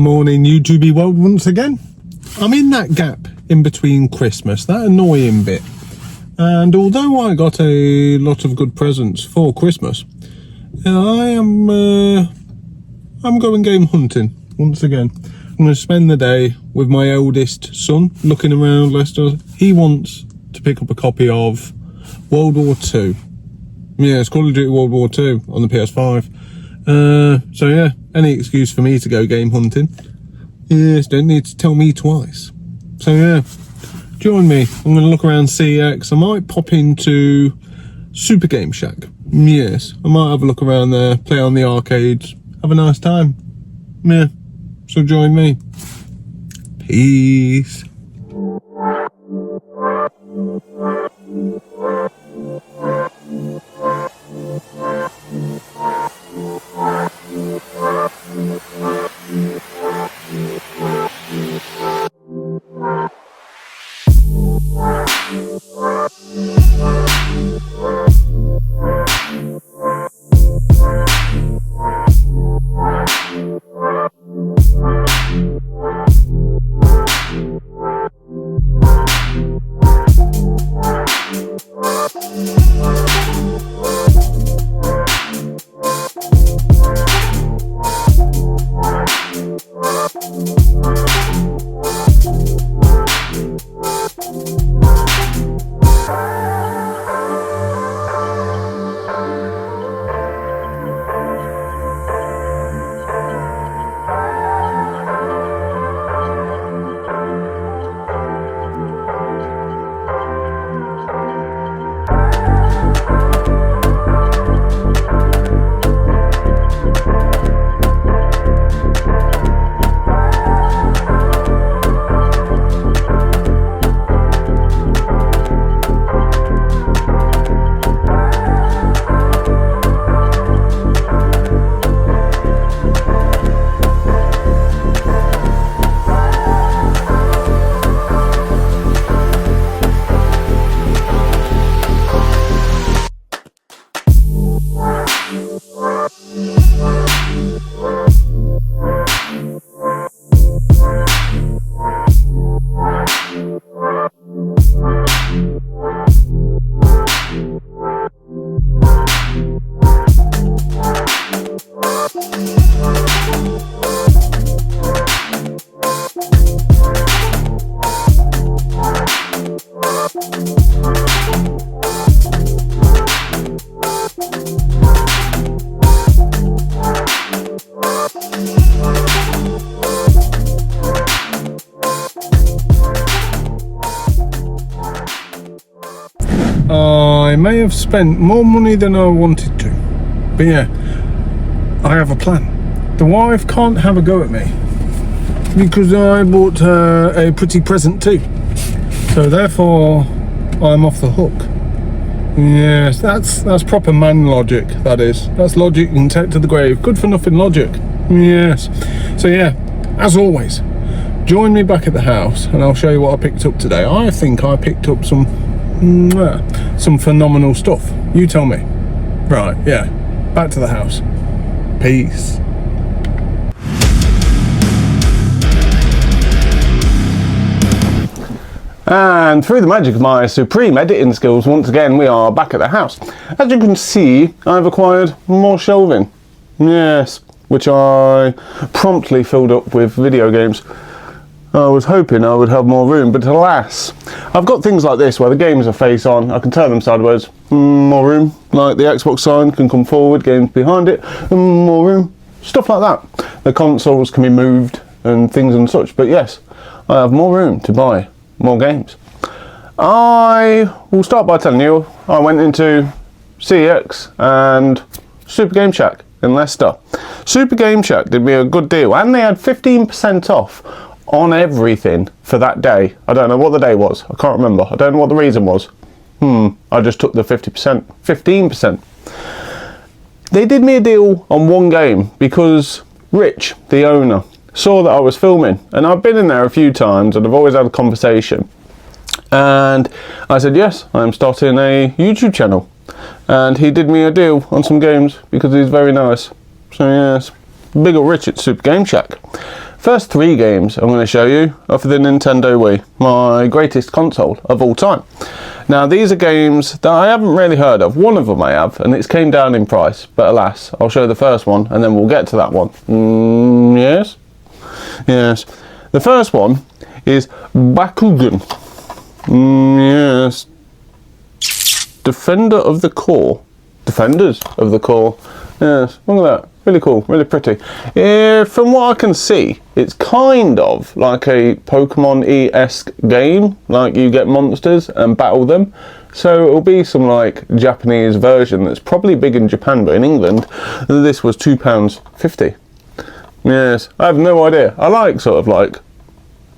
Morning YouTube world once again. I'm in that gap in between Christmas, that annoying bit, and although I got a lot of good presents for Christmas, I'm going game hunting once again. I'm going to spend the day with my eldest son looking around Leicester. He wants to pick up a copy of World War II. Yeah, it's Call of Duty World War II on the PS5. So yeah, any excuse for me to go game hunting. Yes, don't need to tell me twice. So yeah, join me. I'm going to look around CEX. I might pop into Super Game Shack. Yes, I might have a look around there, play on the arcades, have a nice time. Yeah, so join me. Peace. I may have spent more money than I wanted to, but yeah, I have a plan. The wife can't have a go at me because I bought her a pretty present too, so therefore I'm off the hook. Yes, that's proper man logic, that is. That's logic you can take to the grave. Good for nothing logic. Yes. So yeah, as always, join me back at the house and I'll show you what I picked up today. I think I picked up some phenomenal stuff. You tell me. Right, yeah, back to the house. Peace. And through the magic of my supreme editing skills, once again we are back at the house. As you can see, I've acquired more shelving. Yes, which I promptly filled up with video games. I was hoping I would have more room, but alas, I've got things like this where the games are face on, I can turn them sideways, more room, like the Xbox sign can come forward, games behind it, more room, stuff like that. The consoles can be moved and things and such, but yes, I have more room to buy more games. I will start by telling you, I went into CEX and Super Game Shack in Leicester. Super Game Shack did me a good deal, and they had 15% off on everything for that day. I don't know what the day was. I can't remember. I don't know what the reason was. I just took the 15%. They did me a deal on one game because Rich, the owner, saw that I was filming, and I've been in there a few times and I've always had a conversation, and I said yes, I'm starting a YouTube channel, and he did me a deal on some games because he's very nice. So yes, big ol' Rich at Super Game Shack. First 3 games I'm going to show you are for the Nintendo Wii, my greatest console of all time. Now these are games that I haven't really heard of. One of them I have, and it's came down in price, but alas, I'll show the first one and then we'll get to that one. Yes? Yes. The first one is Bakugan. Yes. Defender of the Core. Defenders of the Core. Yes, look at that. Really cool, really pretty. From what I can see, it's kind of like a Pokemon-esque game. Like you get monsters and battle them. So it'll be some like Japanese version that's probably big in Japan, but in England, this was £2.50. Yes, I have no idea. I like sort of like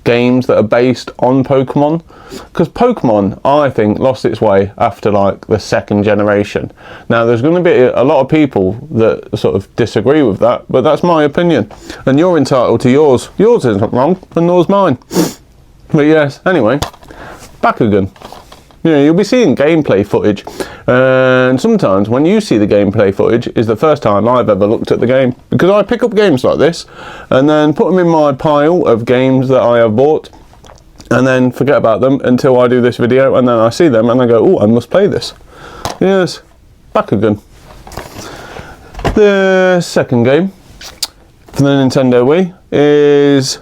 games that are based on Pokemon, because Pokemon, I think, lost its way after like the 2nd generation. Now there's going to be a lot of people that sort of disagree with that, but that's my opinion, and you're entitled to yours. Yours isn't wrong, and yours mine. But yes, anyway, Bakugan. Yeah, you'll be seeing gameplay footage, and sometimes when you see the gameplay footage is the first time I've ever looked at the game, because I pick up games like this and then put them in my pile of games that I have bought and then forget about them until I do this video, and then I see them and I go, oh, I must play this. Yes, Bakugan. The second game for the Nintendo Wii is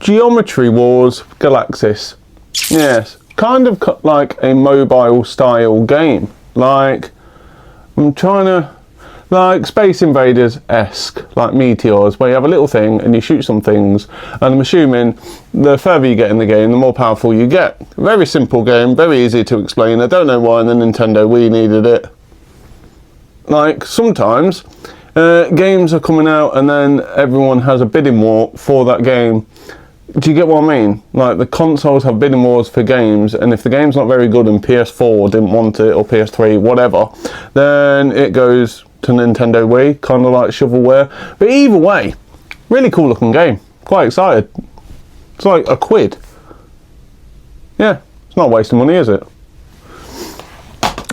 Geometry Wars Galaxis. Yes, kind of like a mobile style game. Like, I'm trying to, like Space Invaders-esque, like Meteors, where you have a little thing and you shoot some things, and I'm assuming the further you get in the game, the more powerful you get. Very simple game, very easy to explain. I don't know why the Nintendo Wii needed it. Like, sometimes games are coming out and then everyone has a bidding war for that game. Do you get what I mean? Like, the consoles have bidding wars for games, and if the game's not very good and PS4 didn't want it, or PS3, whatever, then it goes to Nintendo Wii, kind of like shovelware. But either way, really cool looking game. Quite excited. It's like £1. Yeah, it's not a waste of money, is it?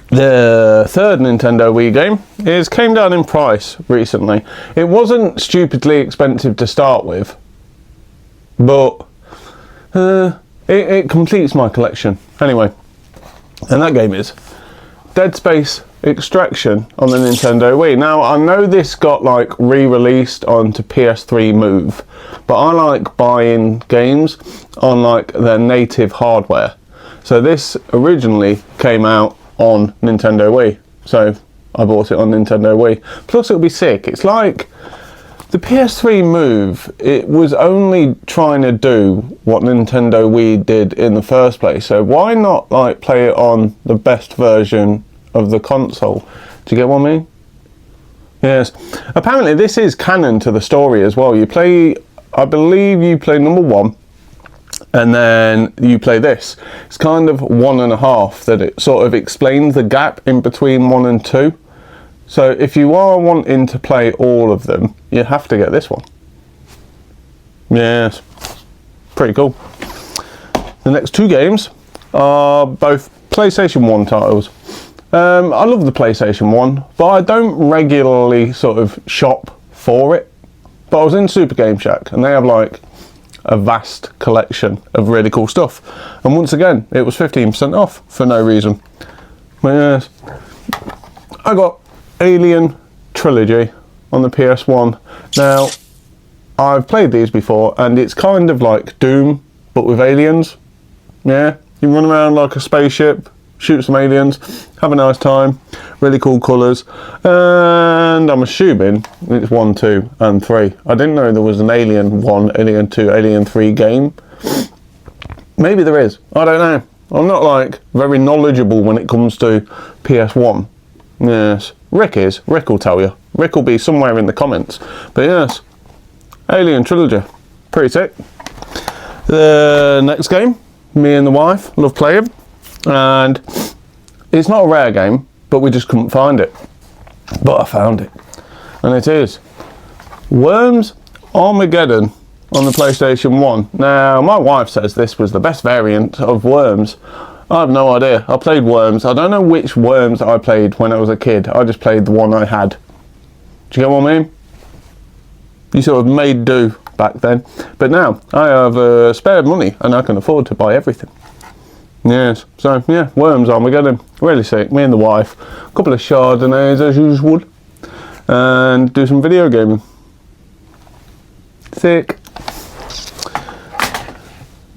The third Nintendo Wii game came down in price recently. It wasn't stupidly expensive to start with, but it completes my collection anyway, and that game is Dead Space Extraction on the Nintendo Wii. Now I know this got like re-released onto PS3 Move, but I like buying games on like their native hardware. So this originally came out on Nintendo Wii, so I bought it on Nintendo Wii. Plus it'll be sick. It's like the PS3 Move, it was only trying to do what Nintendo Wii did in the first place, so why not like play it on the best version of the console? Do you get what I mean? Yes. Apparently this is canon to the story as well. You play, I believe you play number 1, and then you play this. It's kind of 1.5 that it sort of explains the gap in between 1 and 2. So if you are wanting to play all of them, you have to get this one. Yes, pretty cool. The next 2 games are both PlayStation 1 titles. I love the PlayStation 1, but I don't regularly sort of shop for it. But I was in Super Game Shack, and they have like a vast collection of really cool stuff. And once again, it was 15% off for no reason. But yes, I got Alien Trilogy on the PS1. Now, I've played these before, and it's kind of like Doom, but with aliens. Yeah, you run around like a spaceship, shoot some aliens, have a nice time, really cool colours, and I'm assuming it's 1, 2 and 3. I didn't know there was an Alien 1, Alien 2, Alien 3 game. Maybe there is, I don't know. I'm not like very knowledgeable when it comes to PS1. Yes, Rick is. Rick will tell you. Rick will be somewhere in the comments. But yes, Alien Trilogy, pretty sick. The next game, me and the wife love playing, and it's not a rare game, but we just couldn't find it. But I found it, and it is Worms Armageddon on the PlayStation 1. Now, my wife says this was the best variant of Worms. I have no idea. I played Worms. I don't know which Worms I played when I was a kid. I just played the one I had. Do you get what I mean? you sort of made do back then. But now I have spare money and I can afford to buy everything. Yes, so yeah, worms Armageddon, really sick. Me and the wife, a couple of Chardonnays as usual, and do some video gaming. Sick.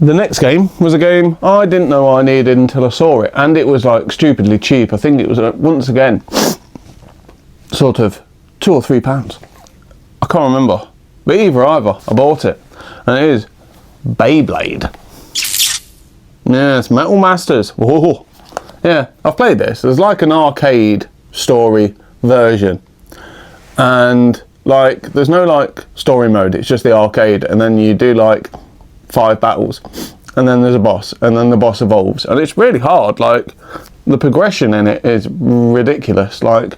The next game was a game I didn't know I needed until I saw it, and it was like stupidly cheap. I think it was once again sort of £2 or £3. I can't remember, but either I bought it, and it is Beyblade. Yes, Metal Masters. Whoa. Yeah, I've played this. There's like an arcade story version, and like there's no like story mode. It's just the arcade, and then you do like 5 battles, and then there's a boss, and then the boss evolves, and it's really hard. Like the progression in it is ridiculous. Like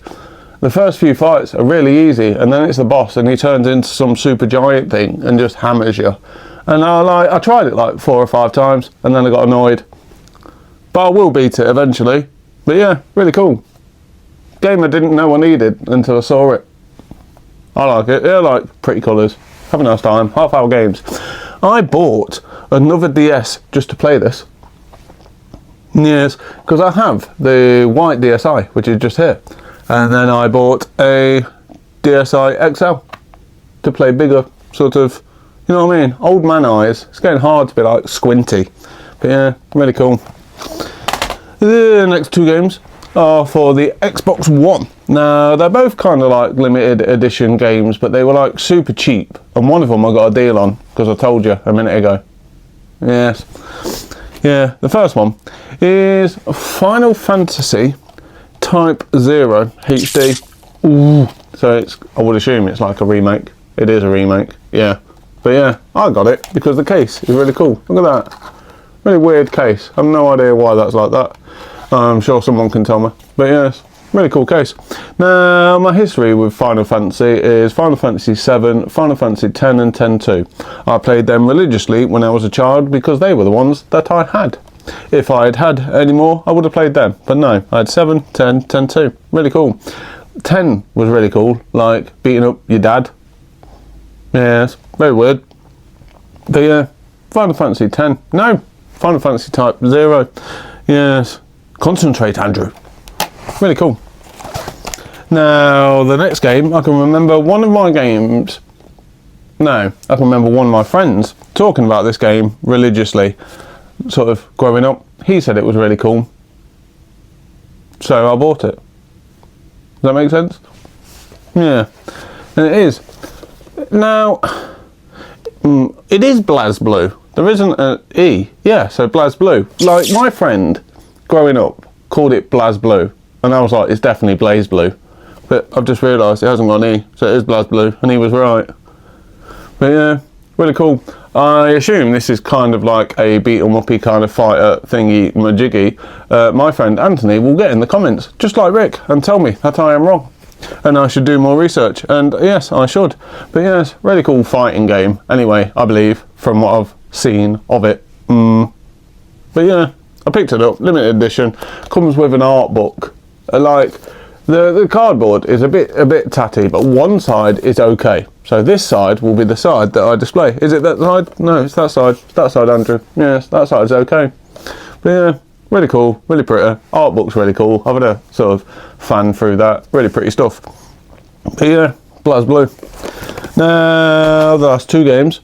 the first few fights are really easy, and then it's the boss, and he turns into some super giant thing and just hammers you. And I tried it like 4 or 5 times, and then I got annoyed. But I will beat it eventually. But yeah, really cool. Game I didn't know I needed until I saw it. I like it. Yeah, I like pretty colours. Have a nice time. Half-hour games. I bought another DS just to play this. Yes, because I have the white DSi, which is just here. And then I bought a DSi XL to play bigger, sort of, you know what I mean? Old man eyes. It's getting hard to be like squinty. But yeah, really cool. The next 2 games are for the Xbox One. Now, they're both kind of like limited edition games, but they were like super cheap. And one of them I got a deal on, because I told you a minute ago. Yes. Yeah, the first one is Final Fantasy Type 0 HD. Ooh. So it's, I would assume it's like a remake. It is a remake, yeah. But yeah, I got it because the case is really cool. Look at that. Really weird case. I have no idea why that's like that. I'm sure someone can tell me. But yes, really cool case. Now, my history with Final Fantasy is Final Fantasy 7, Final Fantasy 10 and 10-2. I played them religiously when I was a child because they were the ones that I had. If I had had any more, I would have played them. But no, I had 7, 10, 10-2. Really cool. 10 was really cool, like beating up your dad. Yes, very weird. But yeah, Final Fantasy 10. No, Final Fantasy Type 0. Yes. Concentrate, Andrew. Really cool. Now, the next game, I can remember one of my games. No, I can remember one of my friends talking about this game religiously, sort of growing up. He said it was really cool. So I bought it. Does that make sense? Yeah. And it is. Now, it is BlazBlue. There isn't an E. Yeah, so BlazBlue. Like, my friend, growing up, called it BlazBlue. And I was like, it's definitely BlazBlue. But I've just realised it hasn't got an E, so it is BlazBlue. And he was right. But yeah, really cool. I assume this is kind of like a beat-em-uppy kind of fighter thingy majiggy. My friend Anthony will get in the comments, just like Rick, and tell me that I am wrong. And I should do more research, and yes, I should. But yes, really cool fighting game. Anyway, I believe, from what I've seen of it. But yeah, I picked it up, limited edition. Comes with an art book. Like, the cardboard is a bit tatty, but one side is okay. So this side will be the side that I display. Is it that side? No, it's that side. It's that side, Andrew. Yes, that side's okay. But yeah, really cool, really pretty. Art book's really cool. I've had a sort of fan through that. Really pretty stuff. But yeah, BlazBlue. Now, the last 2 games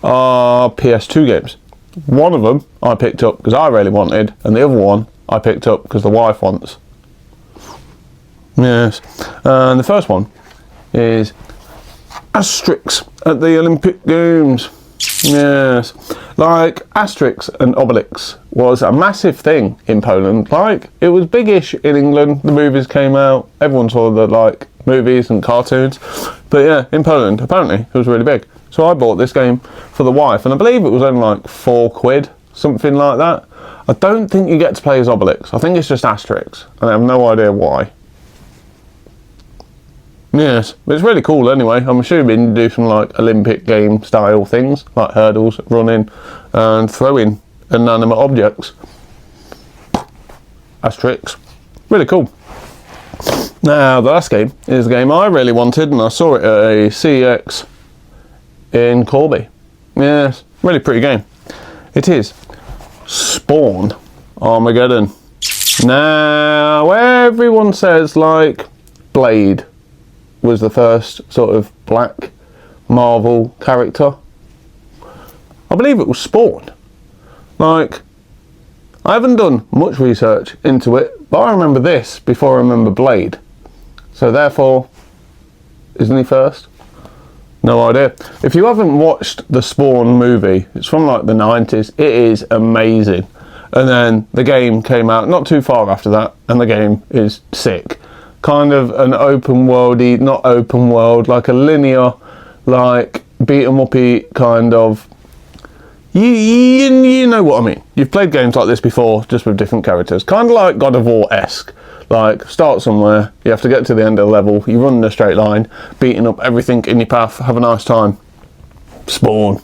are PS2 games. One of them I picked up because I really wanted, and the other one I picked up because the wife wants. Yes. And the first one is Asterix at the Olympic Games. Yes. Like, Asterix and Obelix was a massive thing in Poland. Like, it was biggish in England. The movies came out. Everyone saw the, like, movies and cartoons. But yeah, in Poland, apparently, it was really big. So I bought this game for the wife, and I believe it was only like £4, something like that. I don't think you get to play as Obelix. I think it's just Asterix, and I have no idea why. Yes, but it's really cool anyway. I'm assuming you do some like Olympic game style things, like hurdles, running, and throwing inanimate objects. Asterix. Really cool. Now, the last game is a game I really wanted, and I saw it at a CEX in Corby. Yes, really pretty game. It is. Spawn Armageddon. Now, everyone says like Blade was the first sort of black Marvel character. I believe it was Spawn. Like, I haven't done much research into it, but I remember this before I remember Blade. So therefore, isn't he first? No idea. If you haven't watched the Spawn movie, it's from like the 90s, it is amazing. And then the game came out not too far after that, and the game is sick. Kind of an open worldy, not open world, like a linear, like beat 'em uppy kind of. You know what I mean. You've played games like this before, just with different characters. Kind of like God of War-esque. Like, start somewhere, you have to get to the end of the level, you run in a straight line, beating up everything in your path, have a nice time. Spawn.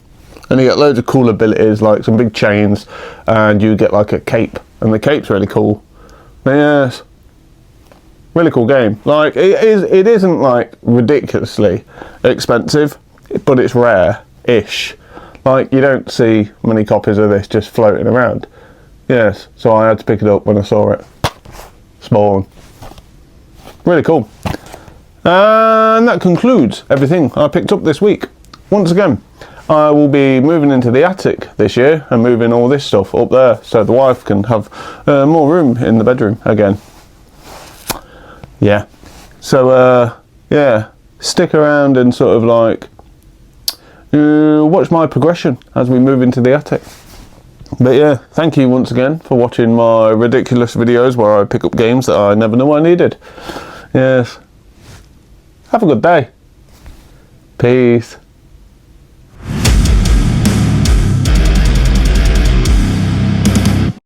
And you get loads of cool abilities, like some big chains, and you get like a cape, and the cape's really cool. But yes, really cool game. Like, it isn't like ridiculously expensive, but it's rare-ish. Like, you don't see many copies of this just floating around. Yes, so I had to pick it up when I saw it. Spawn. Really cool. And that concludes everything I picked up this week. Once again, I will be moving into the attic this year and moving all this stuff up there so the wife can have more room in the bedroom again. Yeah. So, yeah, stick around and sort of like watch my progression as we move into the attic. But yeah, thank you once again for watching my ridiculous videos where I pick up games that I never knew I needed. Yes. Have a good day. Peace.